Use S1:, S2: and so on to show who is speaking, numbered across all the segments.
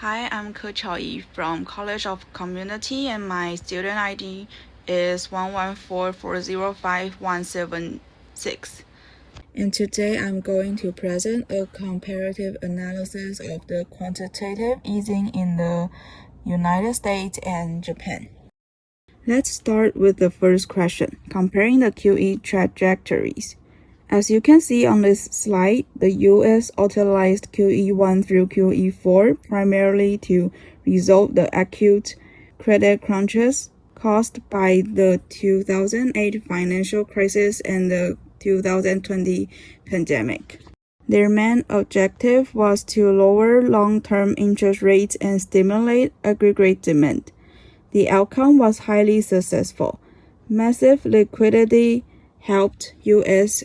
S1: Hi, I'm Coach Yi from College of Community, and my student ID is 114405176. And today I'm going to present a comparative analysis of the quantitative easing in the United States and Japan. Let's start with the first question, comparing the QE trajectories. As you can see on this slide, the U.S. utilized QE1 through QE4 primarily to resolve the acute credit crunches caused by the 2008 financial crisis and the 2020 pandemic. Their main objective was to lower long-term interest rates and stimulate aggregate demand. The outcome was highly successful. Massive liquidity helped U.S.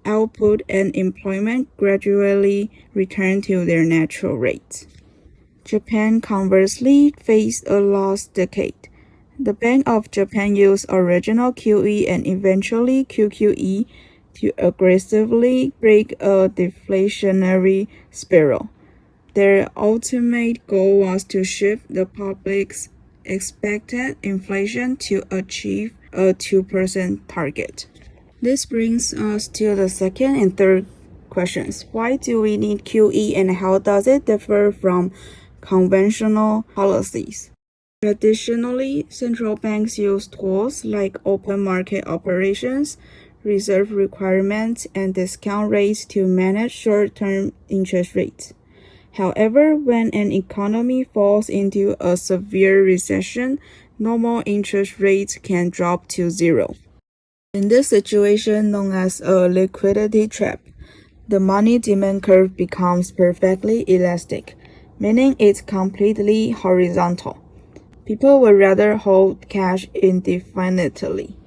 S1: output and employment gradually returned to their natural rates. Japan conversely faced a lost decade. The Bank of Japan used original QE and eventually QQE to aggressively break a deflationary spiral. Their ultimate goal was to shift the public's expected inflation to achieve a 2% target. This brings us to the second and third questions. Why do we need QE and how does it differ from conventional policies? Traditionally, central banks use tools like open market operations, reserve requirements, and discount rates to manage short-term interest rates. However, when an economy falls into a severe recession, normal interest rates can drop to zero. In this situation, known as a liquidity trap, the money demand curve becomes perfectly elastic, meaning it's completely horizontal. People would rather hold cash indefinitely.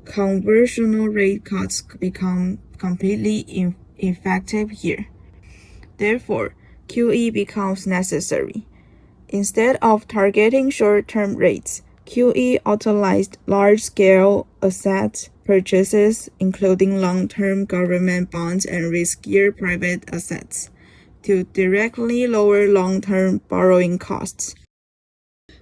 S1: Conversion rate cuts become completely ineffective here. Therefore, QE becomes necessary. Instead of targeting short-term rates, QE utilized large-scale asset purchases, including long-term government bonds and riskier private assets, to directly lower long-term borrowing costs.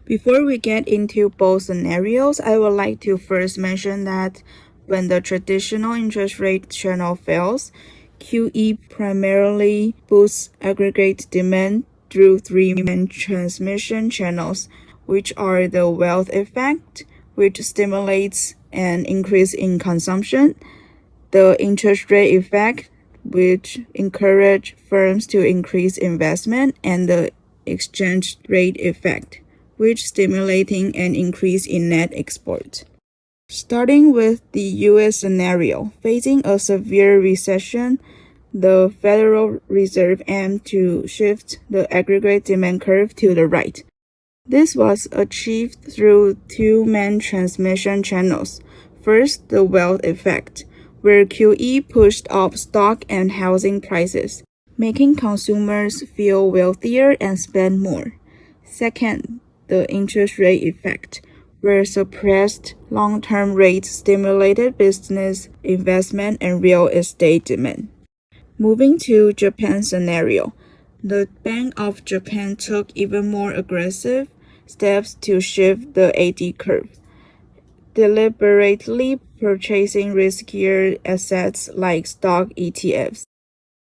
S1: Before we get into both scenarios, I would like to first mention that when the traditional interest rate channel fails, QE primarily boosts aggregate demand through three main transmission channels, which are the wealth effect, which stimulates an increase in consumption, the interest rate effect, which encourages firms to increase investment, and the exchange rate effect, which stimulating an increase in net export. Starting with the U.S. scenario, facing a severe recession, the Federal Reserve aimed to shift the aggregate demand curve to the right. This was achieved through two main transmission channels. First, the wealth effect, where QE pushed up stock and housing prices, making consumers feel wealthier and spend more. Second, the interest rate effect, where suppressed long-term rates stimulated business, investment, and real estate demand. Moving to Japan's scenario, the Bank of Japan took even more aggressive steps to shift the AD curve, deliberately purchasing riskier assets like stock ETFs.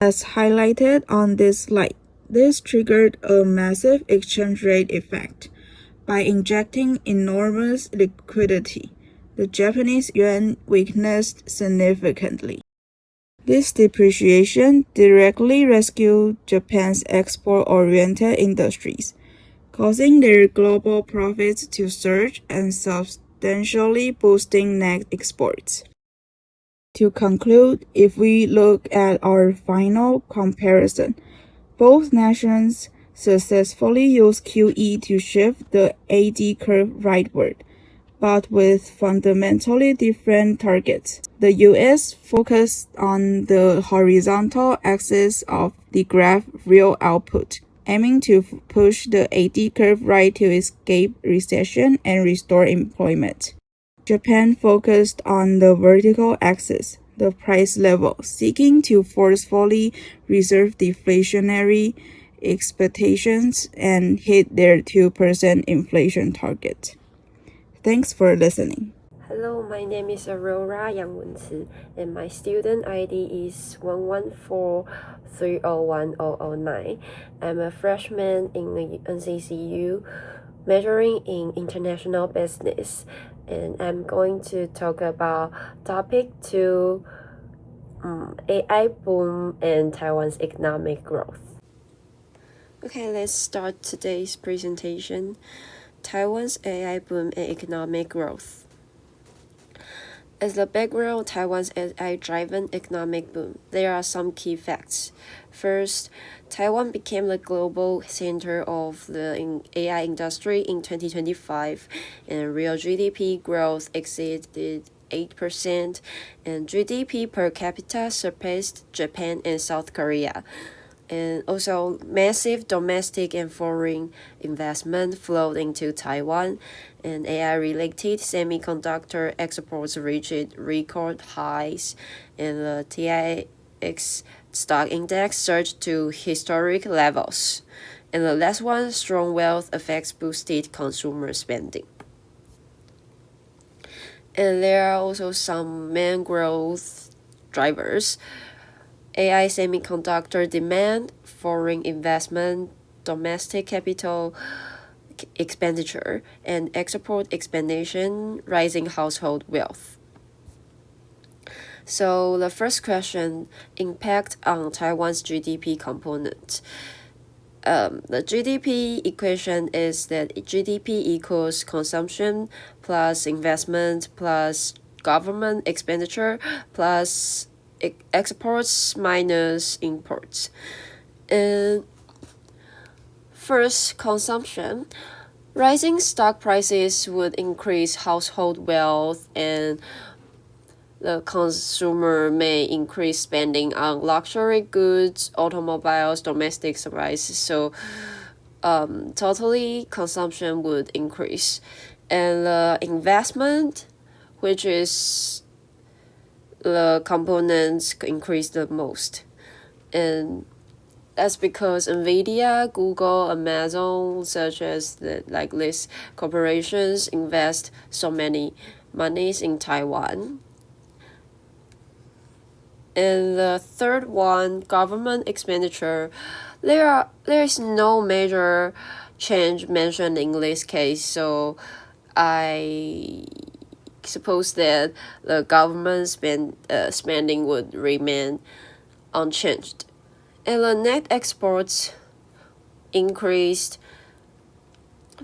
S1: As highlighted on this slide, this triggered a massive exchange rate effect. By injecting enormous liquidity, the Japanese yuan weakened significantly. This depreciation directly rescued Japan's export-oriented industries, causing their global profits to surge and substantially boosting net exports. To conclude, if we look at our final comparison, both nations successfully used QE to shift the AD curve rightward, but with fundamentally different targets. The US focused on the horizontal axis of the graph real output, aiming to push the AD curve right to escape recession and restore employment. Japan focused on the vertical axis, the price level, seeking to forcefully reserve deflationary expectations and hit their 2% inflation target. Thanks for listening.
S2: Hello, my name is Aurora Yang Wenci, and my student ID is 114301009. I'm a freshman in the NCCU, majoring in international business, and I'm going to talk about topic 2, AI boom and Taiwan's economic growth. Okay, let's start today's presentation. Taiwan's AI boom and economic growth. As the background, Taiwan's AI-driven economic boom, there are some key facts. First, Taiwan became the global center of the AI industry in 2025, and real GDP growth exceeded 8%, and GDP per capita surpassed Japan and South Korea. And also, massive domestic and foreign investment flowed into Taiwan, and AI-related semiconductor exports reached record highs, and the TIX stock index surged to historic levels. And the last one, strong wealth effects boosted consumer spending. And there are also some main growth drivers. AI semiconductor demand, foreign investment, domestic capital expenditure, and export expansion, rising household wealth. So the first question, impact on Taiwan's GDP component. The GDP equation is that GDP equals consumption plus investment plus government expenditure plus exports minus imports. And first, consumption. Rising stock prices would increase household wealth, and the consumer may increase spending on luxury goods, automobiles, domestic supplies. So totally consumption would increase. And the investment, which is the components increase the most. And that's because NVIDIA, Google, Amazon, such as these corporations invest so many monies in Taiwan. And the third one, government expenditure. There is no major change mentioned in this case, so I suppose that the government spending would remain unchanged. And the net exports increased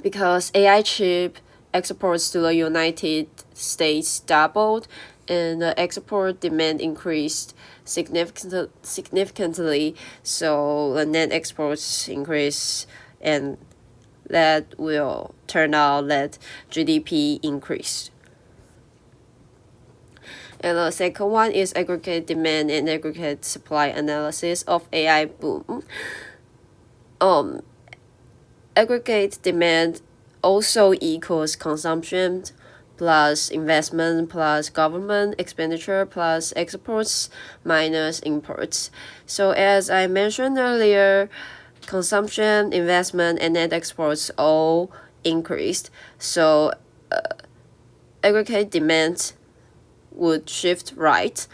S2: because AI chip exports to the United States doubled, and the export demand increased significantly, so the net exports increase, and that will turn out that GDP increased. And the second one is aggregate demand and aggregate supply analysis of AI boom. Aggregate demand also equals consumption plus investment plus government expenditure plus exports minus imports. So as I mentioned earlier, consumption, investment, and net exports all increased. So aggregate demand would shift right.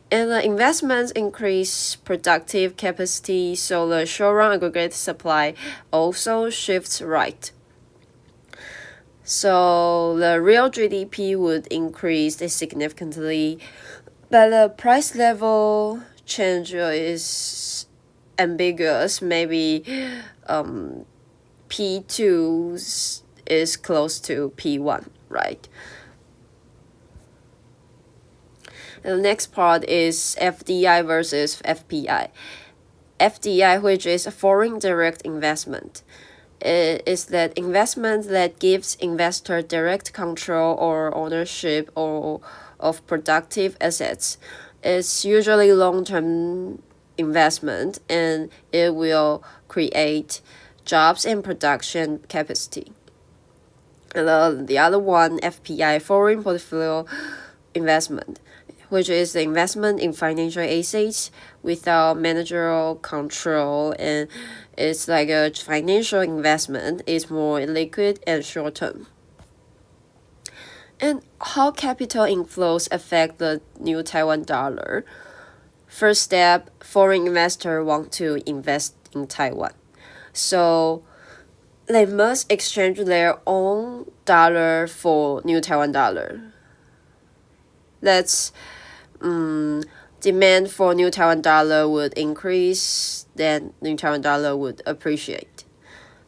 S2: And the investments increase productive capacity, so the short-run aggregate supply also shifts right. So the real GDP would increase significantly, but the price level change is ambiguous. Maybe P2 is close to P1, right? And the next part is FDI versus FPI. FDI, which is foreign direct investment, is that investment that gives investor direct control or ownership of productive assets. It's usually long-term investment, and it will create jobs and production capacity. And the other one, FPI, foreign portfolio investment, which is the investment in financial assets without managerial control, and it's like a financial investment. It's more liquid and short term. And how capital inflows affect the new Taiwan dollar? First step, foreign investors want to invest in Taiwan. So they must exchange their own dollar for new Taiwan dollar. That's demand for new Taiwan dollar would increase, then new Taiwan dollar would appreciate.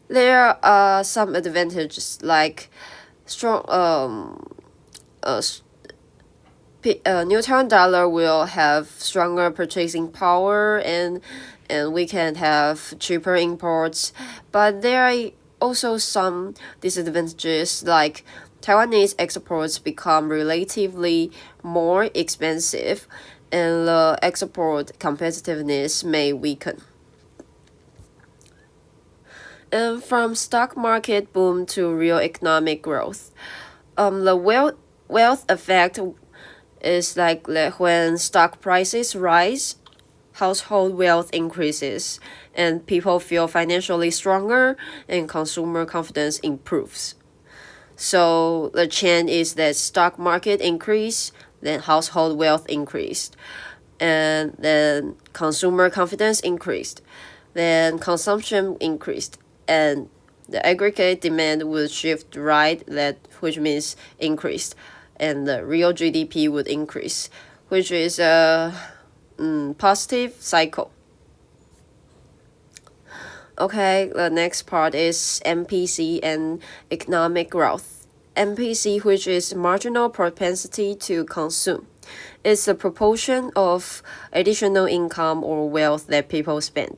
S2: There are some advantages like strong new Taiwan dollar will have stronger purchasing power, and we can have cheaper imports, but there are also some disadvantages like Taiwanese exports become relatively more expensive, and the export competitiveness may weaken. And from stock market boom to real economic growth, the wealth effect is like when stock prices rise, household wealth increases, and people feel financially stronger, and consumer confidence improves. So the chain is that stock market increase, then household wealth increased, and then consumer confidence increased, then consumption increased, and the aggregate demand would shift right, which means increased, and the real GDP would increase, which is a positive cycle. Okay, the next part is MPC and economic growth. MPC, which is marginal propensity to consume, is the proportion of additional income or wealth that people spend.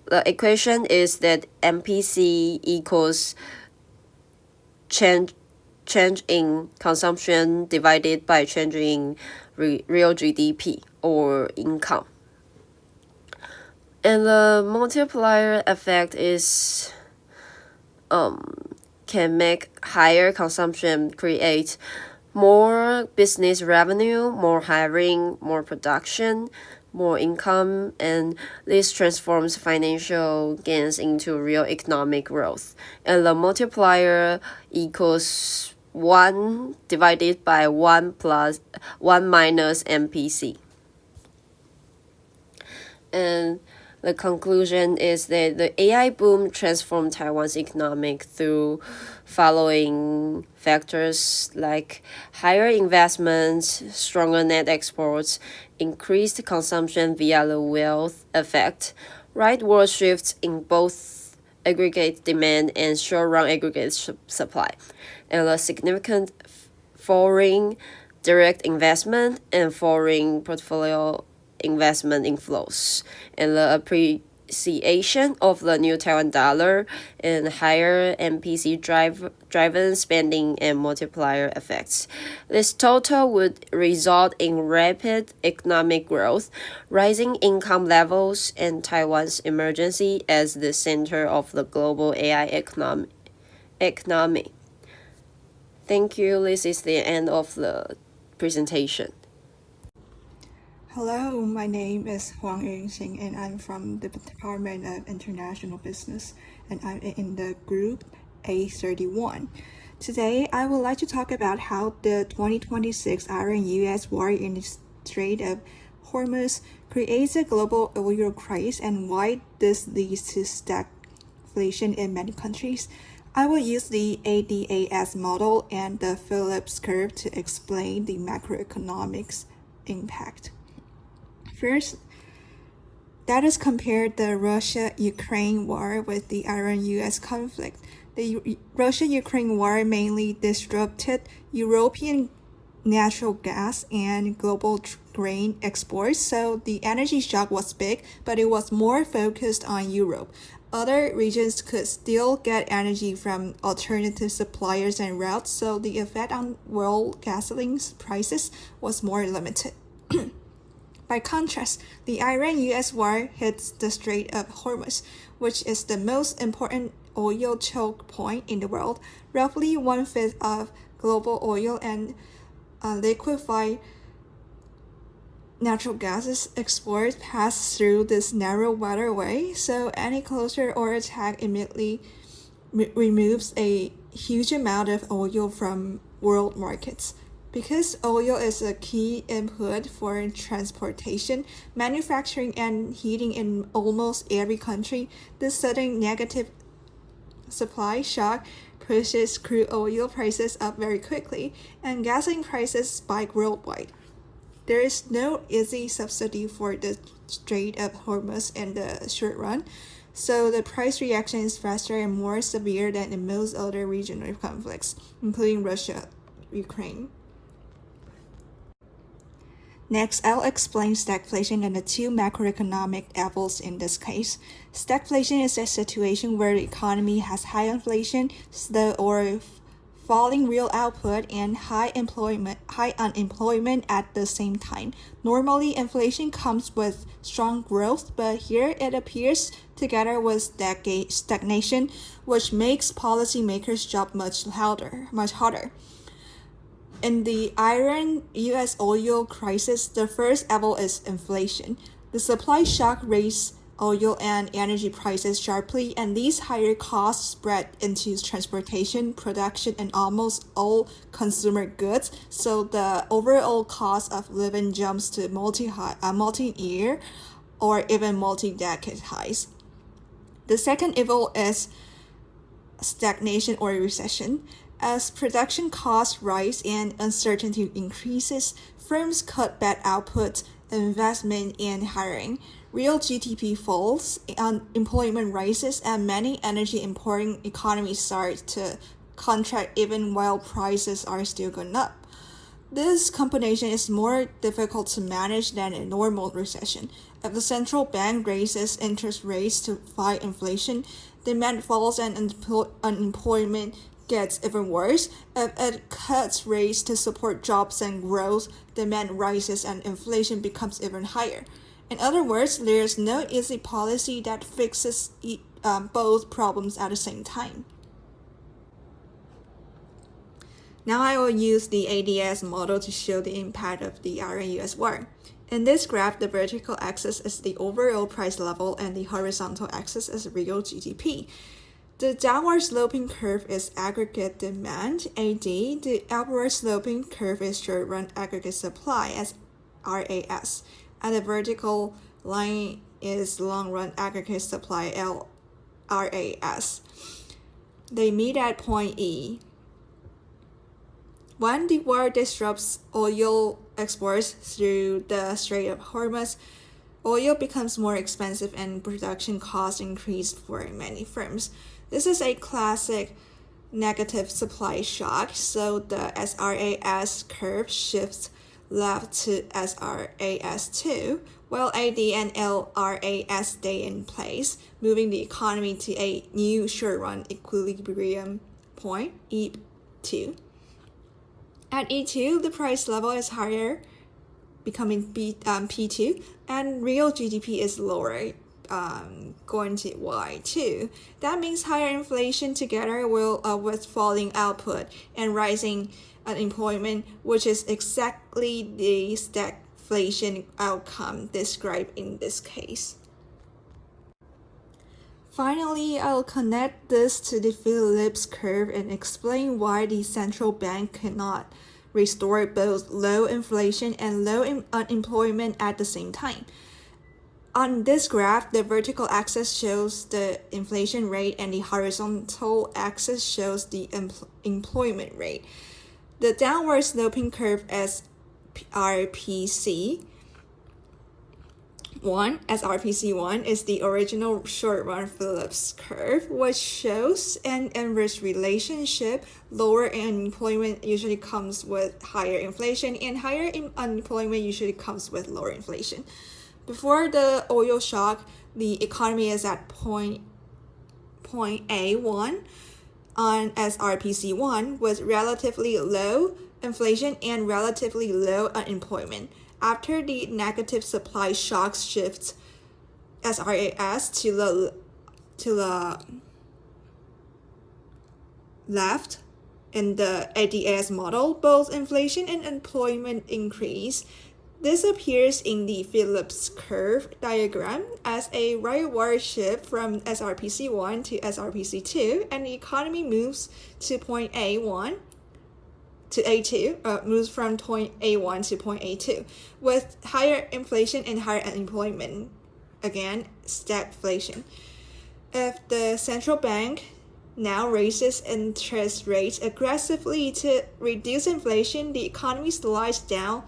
S2: The equation is that MPC equals change in consumption divided by change in real GDP or income. And the multiplier effect is can make higher consumption create more business revenue, more hiring, more production, more income, and this transforms financial gains into real economic growth. And the multiplier equals 1 divided by 1 minus MPC. And the conclusion is that the AI boom transformed Taiwan's economic through following factors like higher investments, stronger net exports, increased consumption via the wealth effect, rightward shifts in both aggregate demand and short-run aggregate supply, and a significant foreign direct investment and foreign portfolio investment inflows, and the appreciation of the new Taiwan dollar and higher MPC driven spending and multiplier effects. This total would result in rapid economic growth, rising income levels, and Taiwan's emergence as the center of the global AI economy. Thank you. This is the end of the presentation.
S1: Hello, my name is Huang Yunxing, and I'm from the Department of International Business, and I'm in the group A31. Today, I would like to talk about how the 2026 Iran-US war in the Strait of Hormuz creates a global oil crisis and why this leads to stagflation in many countries. I will use the ADAS model and the Phillips curve to explain the macroeconomics impact. First, let us compare the Russia-Ukraine war with the Iran-US conflict. The Russia-Ukraine war mainly disrupted European natural gas and global grain exports, so the energy shock was big, but it was more focused on Europe. Other regions could still get energy from alternative suppliers and routes, so the effect on world gasoline prices was more limited. By contrast, the Iran-US war hits the Strait of Hormuz, which is the most important oil choke point in the world. Roughly 1/5 of global oil and liquefied natural gas exports pass through this narrow waterway, so any closure or attack immediately removes a huge amount of oil from world markets. Because oil is a key input for transportation, manufacturing, and heating in almost every country, this sudden negative supply shock pushes crude oil prices up very quickly, and gasoline prices spike worldwide. There is no easy substitute for the Strait of Hormuz in the short run, so the price reaction is faster and more severe than in most other regional conflicts, including Russia, Ukraine. Next, I'll explain stagflation and the two macroeconomic levels in this case. Stagflation is a situation where the economy has high inflation, slow or falling real output, and high unemployment at the same time. Normally, inflation comes with strong growth, but here it appears together with stagnation, which makes policymakers' job much harder. In the Iran U.S. oil crisis, the first level is inflation. The supply shock raised oil and energy prices sharply, and these higher costs spread into transportation, production, and almost all consumer goods. So the overall cost of living jumps to multi-year or even multi-decade highs. The second level is stagnation or recession. As production costs rise and uncertainty increases, firms cut back output, investment, and hiring. Real GDP falls, unemployment rises, and many energy-importing economies start to contract even while prices are still going up. This combination is more difficult to manage than a normal recession. If the central bank raises interest rates to fight inflation, demand falls and unemployment gets even worse. If it cuts rates to support jobs and growth, demand rises and inflation becomes even higher. In other words, there is no easy policy that fixes both problems at the same time. Now I will use the ADS model to show the impact of the Iran-US war. In this graph, the vertical axis is the overall price level and the horizontal axis is real GDP. The downward sloping curve is aggregate demand, AD. The upward sloping curve is short-run aggregate supply, as RAS. And the vertical line is long-run aggregate supply, LRAS. They meet at point E. When the war disrupts oil exports through the Strait of Hormuz, oil becomes more expensive and production costs increase for many firms. This is a classic negative supply shock, so the SRAS curve shifts left to SRAS2, while AD and LRAS stay in place, moving the economy to a new short-run equilibrium point, E2. At E2, the price level is higher, becoming P2, and real GDP is lower, going to Y2. That means higher inflation together with falling output and rising unemployment, which is exactly the stagflation outcome described in this case. Finally, I'll connect this to the Phillips curve and explain why the central bank cannot restore both low inflation and low unemployment at the same time. On this graph, the vertical axis shows the inflation rate and the horizontal axis shows the employment rate. The downward sloping curve is RPC1 is the original short-run Phillips curve, which shows an inverse relationship. Lower unemployment usually comes with higher inflation, and higher unemployment usually comes with lower inflation. Before the oil shock, the economy is at point A1 on SRPC1 with relatively low inflation and relatively low unemployment. After the negative supply shock shifts SRAS to the left in the ADS model, both inflation and employment increase.
S3: This appears in the Phillips curve diagram as a rightward shift from SRPC1 to SRPC2, and the economy moves to point A1 to A2, moves from point A1 to point A2, with higher inflation and higher unemployment. Again, stagflation. If the central bank now raises interest rates aggressively to reduce inflation, the economy slides down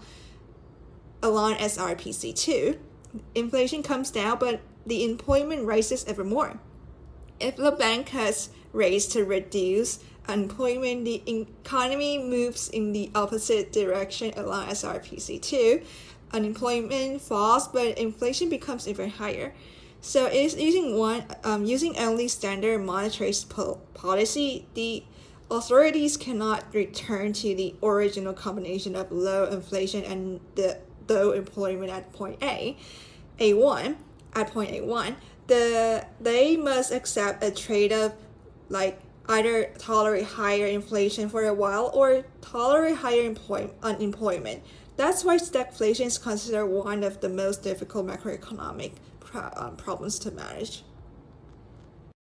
S3: along SRPC2. Inflation comes down, but the employment rises ever more. If the bank cuts rates to reduce unemployment, the economy moves in the opposite direction along SRPC2. Unemployment falls, but inflation becomes even higher. So it's using only standard monetary policy, the authorities cannot return to the original combination of low inflation and the low employment at point A1. At point A1, they must accept a trade-off, like either tolerate higher inflation for a while or tolerate higher unemployment. That's why stagflation is considered one of the most difficult macroeconomic problems to manage.